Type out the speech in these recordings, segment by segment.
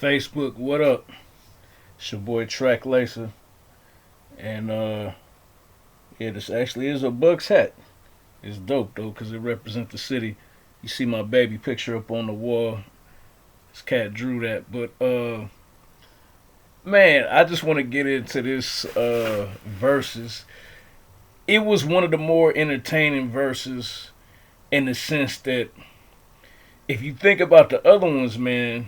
Facebook, what up? It's your boy Track Lacer. And yeah, this actually is a Bucks hat. It's dope though, cause it represents the city. You see my baby picture up on the wall. This cat drew that. But man, I just want to get into this verses. It was one of the more entertaining verses in the sense that if you think about the other ones, man,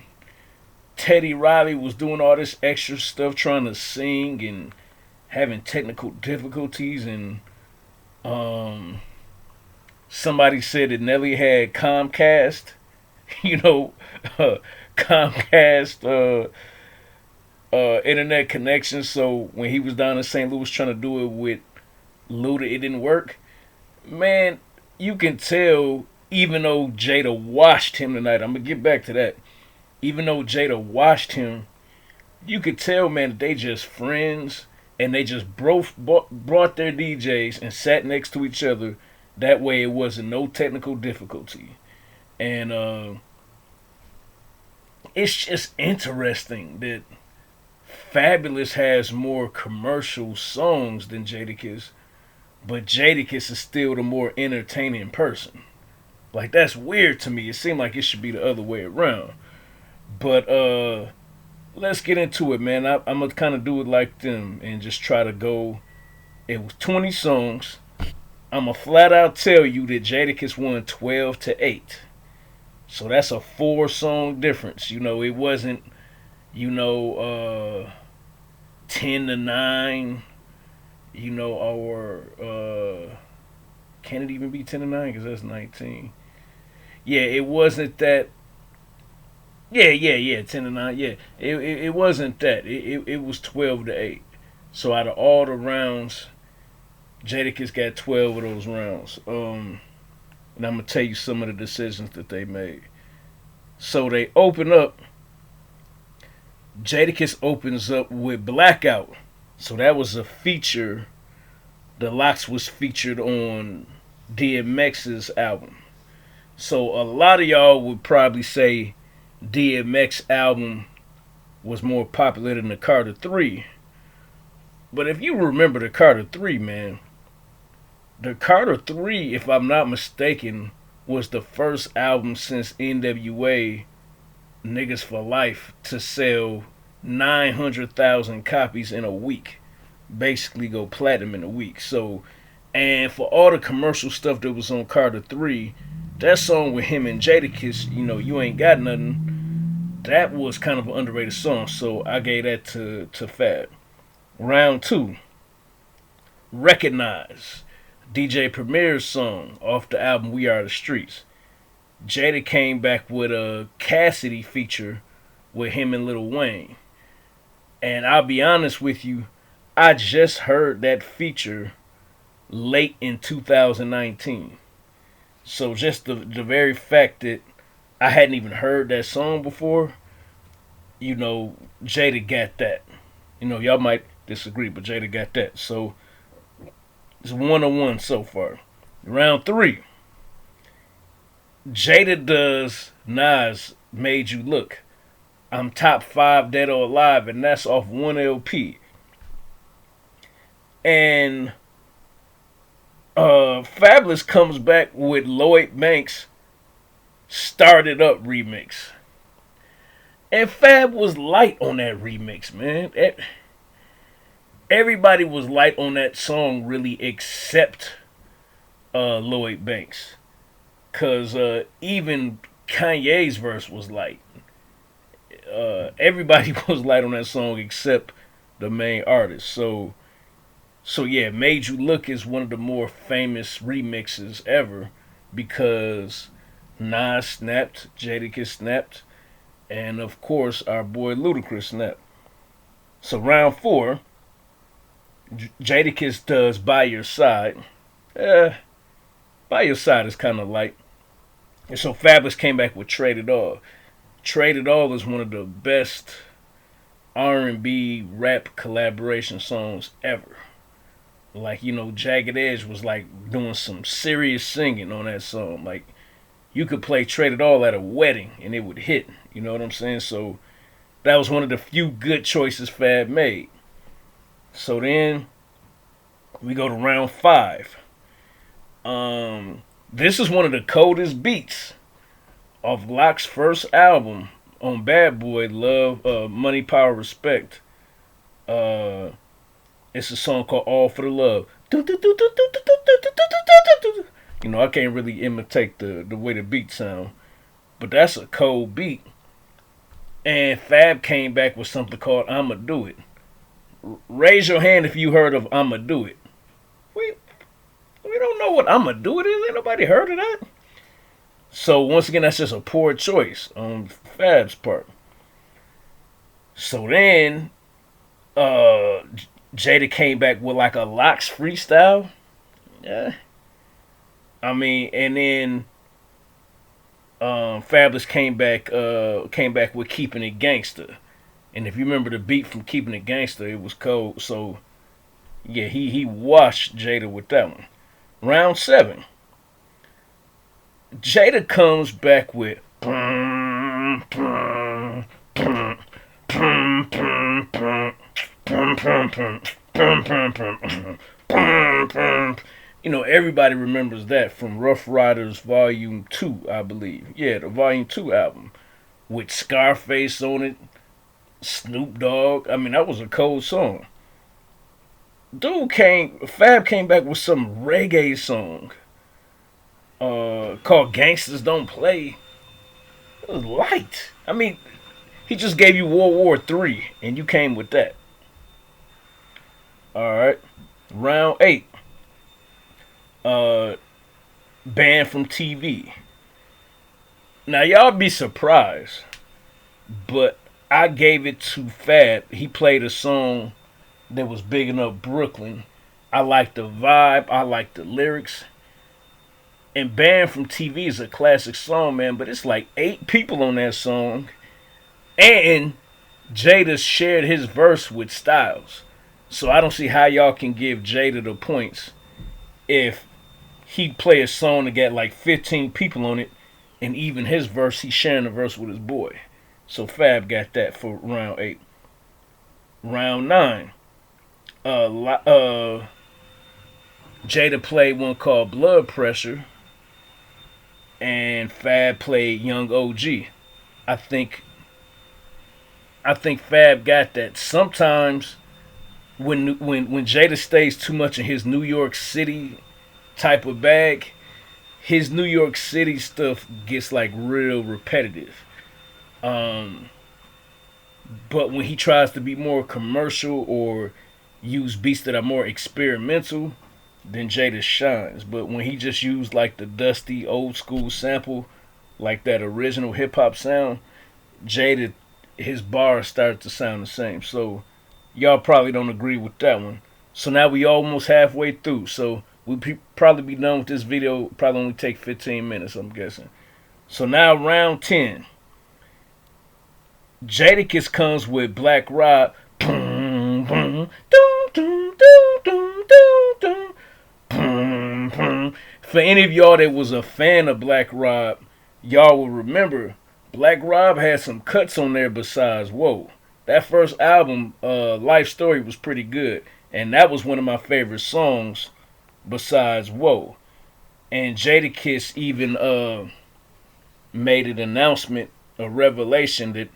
Teddy Riley was doing all this extra stuff trying to sing and having technical difficulties and um somebody said that Nelly had Comcast, you know, uh, Comcast internet connection. So when he was down in St. Louis trying to do it with Luda, it didn't work. Man, you can tell even though Jada washed him tonight. I'm gonna get back to that. Even though Jada washed him, you could tell, man, that they just friends and they just brought their DJs and sat next to each other. That way, it wasn't no technical difficulty, and it's just interesting that Fabolous has more commercial songs than Jadakiss, but Jadakiss is still the more entertaining person. Like that's weird to me. It seemed like it should be the other way around. But let's get into it, man. I'm gonna kind of do it like them and just try to go. It was 20 songs. I'm gonna flat out tell you that Jadakiss won 12-8. So that's a 4 song difference. You know, it wasn't, 10-9. Or can it even be 10-9? Because that's 19. Yeah, it wasn't that. Yeah, 10-9. Yeah, it wasn't that. It was 12-8. So out of all the rounds, Jadakiss got 12 of those rounds. And I'm gonna tell you some of the decisions that they made. So they open up. Jadakiss opens up with Blackout. So that was a feature. The Locks was featured on DMX's album. So a lot of y'all would probably say DMX album was more popular than the Carter 3. But if you remember the Carter 3, man, the Carter 3, if I'm not mistaken, was the first album since NWA Niggas for Life to sell 900,000 copies in a week. Basically go platinum in a week. So, and for all the commercial stuff that was on Carter 3, that song with him and Jadakiss, You Ain't Got Nothing, that was kind of an underrated song. So I gave that to Fab. Round 2, Recognize. DJ Premier's song off the album We Are the Streets. Jada came back with a Cassidy feature with him and Lil Wayne. And I'll be honest with you, I just heard that feature late in 2019. So just the very fact that I hadn't even heard that song before, Jada got that. Y'all might disagree, but Jada got that. So it's 1-1 so far. Round 3. Jada does Nas Made You Look. I'm top 5 dead or alive, and that's off 1 LP. And Fabolous comes back with Lloyd Banks' Started Up remix. And Fab was light on that remix, man. Everybody was light on that song, really, except Lloyd Banks. Because even Kanye's verse was light. Everybody was light on that song except the main artist. So yeah, Made You Look is one of the more famous remixes ever because Nas snapped, Jadakiss snapped, and of course our boy Ludacris snapped. So round 4, Jadakiss does By Your Side. By Your Side is kind of light. And so Fabolous came back with Trade It All. Trade It All is one of the best R&B rap collaboration songs ever. Like, Jagged Edge was like doing some serious singing on that song. Like, you could play Trade It All at a wedding and it would hit. You know what I'm saying? So That was one of the few good choices Fab made. So then we go to round 5. This is one of the coldest beats of Locke's first album on Bad Boy, Love, Money, Power, Respect. Uh, it's a song called All for the Love. You know, I can't really imitate the way the beat sound, but that's a cold beat. And Fab came back with something called I'ma Do It. Raise your hand if you heard of I'ma Do It. We we don't know what I'ma Do It is. Ain't nobody heard of that. So once again, that's just a poor choice on Fab's part. So then, Jada came back with like a Locks freestyle. Yeah, I mean, and then Fabolous came back with Keeping It Gangster. And if you remember the beat from Keeping It Gangster, it was cold. So yeah, he washed Jada with that one. Round 7, Jada comes back with you know, everybody remembers that from Rough Riders Volume 2, I believe. Yeah, the Volume 2 album with Scarface on it, Snoop Dogg. I mean, that was a cold song. Fab came back with some reggae song called Gangsters Don't Play. It was light. I mean, he just gave you World War III, and you came with that. All right. Round 8. Banned from TV. Now, y'all be surprised, but I gave it to Fab. He played a song that was bigging up Brooklyn. I like the vibe. I like the lyrics. And Banned from TV is a classic song, man, but it's like 8 people on that song. And Jada shared his verse with Styles. So I don't see how y'all can give Jada the points if he play a song that got like 15 people on it, and even his verse, he's sharing the verse with his boy. So Fab got that for round 8. Round 9. Jada played one called Blood Pressure, and Fab played Young OG. I think Fab got that. Sometimes when Jada stays too much in his New York City type of bag, his New York City stuff gets like real repetitive. But when he tries to be more commercial or use beats that are more experimental, then Jada shines. But when he just used like the dusty old school sample, like that original hip hop sound, Jada, his bars started to sound the same. So y'all probably don't agree with that one. So now we almost halfway through. So we'll probably be done with this video. Probably only take 15 minutes, I'm guessing. So now round 10. Jadakiss comes with Black Rob. For any of y'all that was a fan of Black Rob, y'all will remember Black Rob had some cuts on there besides Whoa. That first album, Life Story, was pretty good. And that was one of my favorite songs besides Whoa. And Jadakiss even made an announcement, a revelation,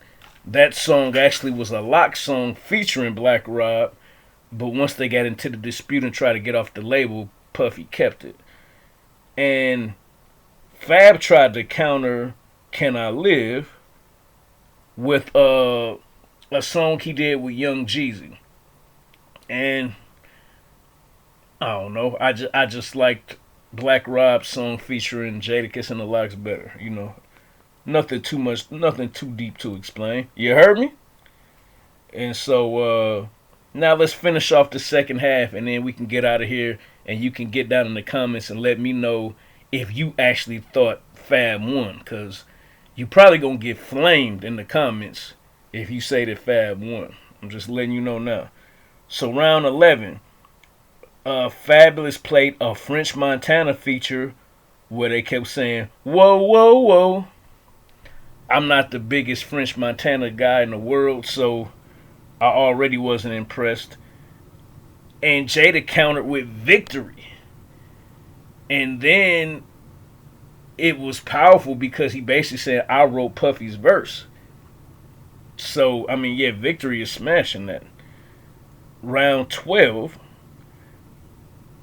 that song actually was a Lock song featuring Black Rob. But once they got into the dispute and tried to get off the label, Puffy kept it. And Fab tried to counter Can I Live with a song he did with Young Jeezy. And I don't know, I just liked Black Rob's song featuring Jadakiss and the Locks better, you know. Nothing too much, nothing too deep to explain. You heard me? And so now let's finish off the second half, and then we can get out of here, and you can get down in the comments and let me know if you actually thought Fab won, because you probably going to get flamed in the comments if you say that Fab won. I'm just letting you know now. So round 11, Fabolous played a French Montana feature where they kept saying, whoa, whoa, whoa. I'm not the biggest French Montana guy in the world, so I already wasn't impressed. And Jada countered with Victory. And then it was powerful because he basically said, I wrote Puffy's verse. So, I mean, yeah, Victory is smashing that. Round 12,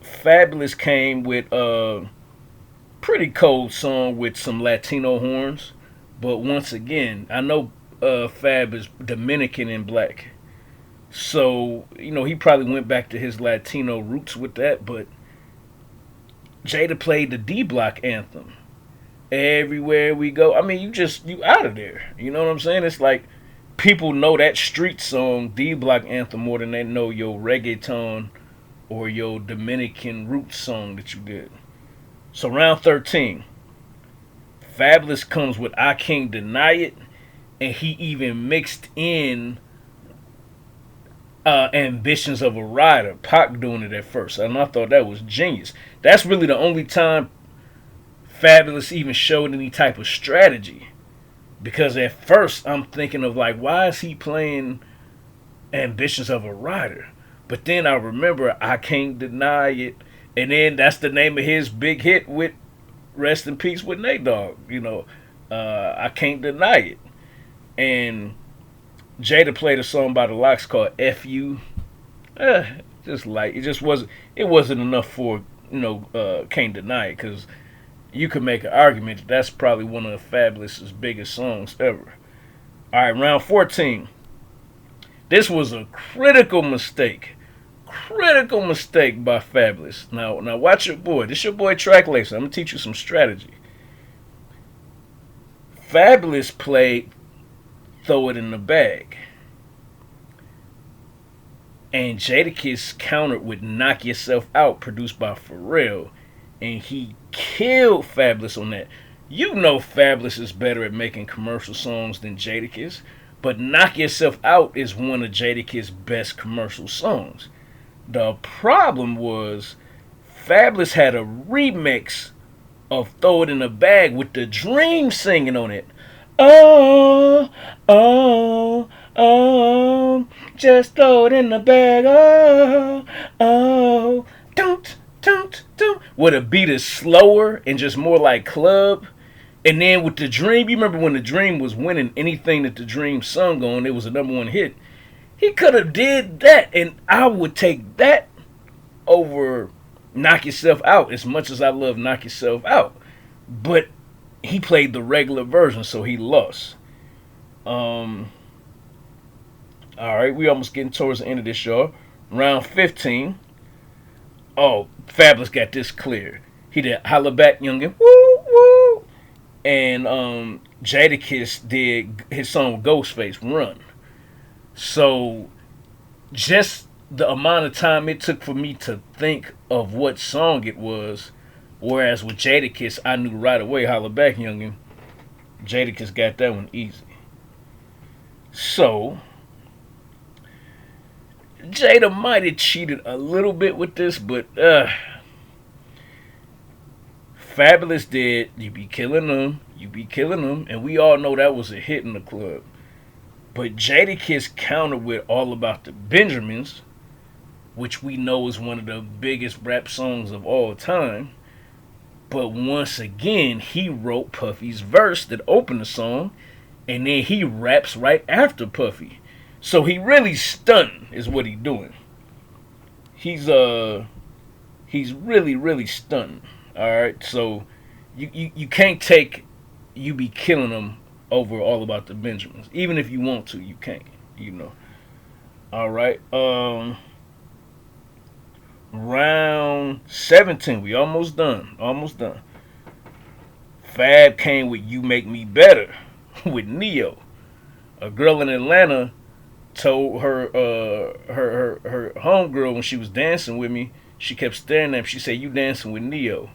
Fabolous came with a pretty cold song with some Latino horns. But once again, I know Fab is Dominican and black. So, he probably went back to his Latino roots with that. But Jada played the D Block anthem. Everywhere we go. I mean, you out of there. You know what I'm saying? It's like people know that street song, D Block anthem, more than they know your reggaeton or your Dominican roots song that you did. So round 13, Fabolous comes with I Can't Deny It, and he even mixed in Ambitions of a Rider, Pac doing it at first, and I thought that was genius. That's really the only time Fabolous even showed any type of strategy. Because at first I'm thinking of like, why is he playing Ambitions of a Rider? But then I remember I Can't Deny It, and then that's the name of his big hit with Rest in Peace with Nate Dogg. I Can't Deny It. And Jada played a song by the Lox called "F.U." Just like it wasn't enough for Can't Deny It, because you could make an argument that that's probably one of Fabolous's biggest songs ever. All right, round 14. This was a critical mistake. Critical mistake by Fabolous. Now watch your boy. This your boy Track Lacer. I'm gonna teach you some strategy. Fabolous played Throw It in the Bag. And Jadakiss countered with Knock Yourself Out, produced by Pharrell. And he killed Fabolous on that. You know Fabolous is better at making commercial songs than Jadakiss, but Knock Yourself Out is one of Jadakiss' best commercial songs. The problem was Fabolous had a remix of Throw It in a Bag with the Dream singing on it. Oh, oh, oh, just throw it in the bag. Oh, oh, don't. Where the beat is slower and just more like club. And then with the Dream, you remember when the Dream was winning anything that the Dream sung on, it was a number one hit. He could have did that, and I would take that over Knock Yourself Out, as much as I love Knock Yourself Out. But he played the regular version, so he lost. Alright, we almost getting towards the end of this, y'all. Round 15. Oh, Fabolous got this clear. He did Holla Back Youngin', woo, woo. And Jadakiss did his song with Ghostface, Run. So, just the amount of time it took for me to think of what song it was, whereas with Jadakiss, I knew right away, Holla Back Youngin'. Jadakiss got that one easy. So, Jada might have cheated a little bit with this, but Fabolous did You Be Killing Them, You Be Killing Them, and we all know that was a hit in the club. But Jadakiss countered with All About the Benjamins, which we know is one of the biggest rap songs of all time. But once again, he wrote Puffy's verse that opened the song, and then he raps right after Puffy. So he really stunting is what he doing. He's really stunting. Alright, so you can't take You Be Killing Them over All About the Benjamins. Even if you want to, you can't, Alright. Round 17. We almost done. Fab came with You Make Me Better with Neo. A girl in Atlanta told her homegirl when she was dancing with me, she kept staring at him. She said, "You dancing with Neo."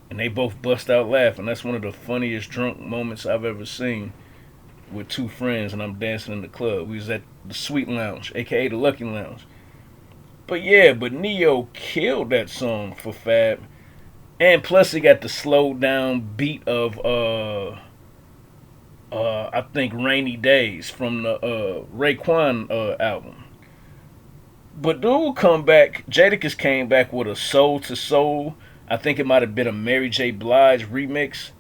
And they both bust out laughing. That's one of the funniest drunk moments I've ever seen with two friends, and I'm dancing in the club. We was at the Sweet Lounge, aka the Lucky Lounge. But Neo killed that song for Fab. And plus he got the slowed down beat of I think Rainy Days from the Raekwon album. But dude come back, Jadakiss came back with a Soul to Soul. I think it might have been a Mary J. Blige remix.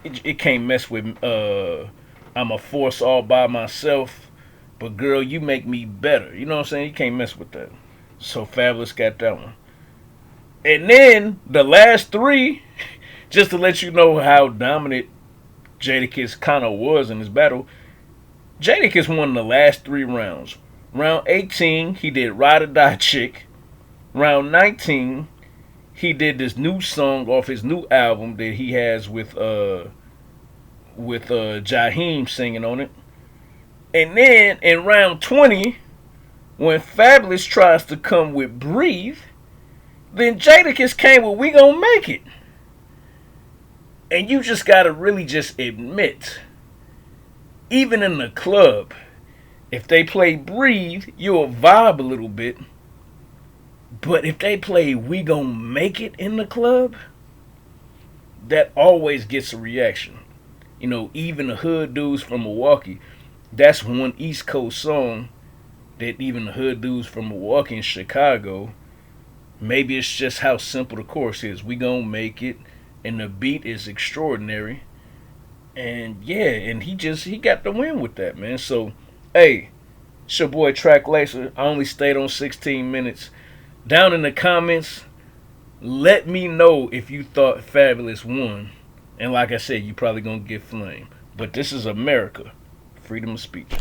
It can't mess with I'm a force all by myself. But girl, you make me better. You know what I'm saying? You can't mess with that. So Fabolous got that one. And then the last three, just to let you know how dominant Jadakiss kind of was in this battle, Jadakiss won the last three rounds. Round 18, he did Ride or Die Chick. Round 19, he did this new song off his new album that he has with Jaheim singing on it. And then in round 20, when Fabolous tries to come with Breathe, then Jadakiss came with We Gon' Make It. And you just gotta really just admit, even in the club, if they play Breathe, you'll vibe a little bit. But if they play We Gon' Make It in the club, that always gets a reaction. You know, even the hood dudes from Milwaukee, that's one East Coast song that even the hood dudes from Milwaukee and Chicago, maybe it's just how simple the chorus is. We gon' make it, and the beat is extraordinary. And yeah, and he got the win with that, man. So, hey, it's your boy Track Lacer. I only stayed on 16 minutes. Down in the comments, let me know if you thought Fabolous won. And like I said, you probably gonna get flamed. But this is America. Freedom of speech.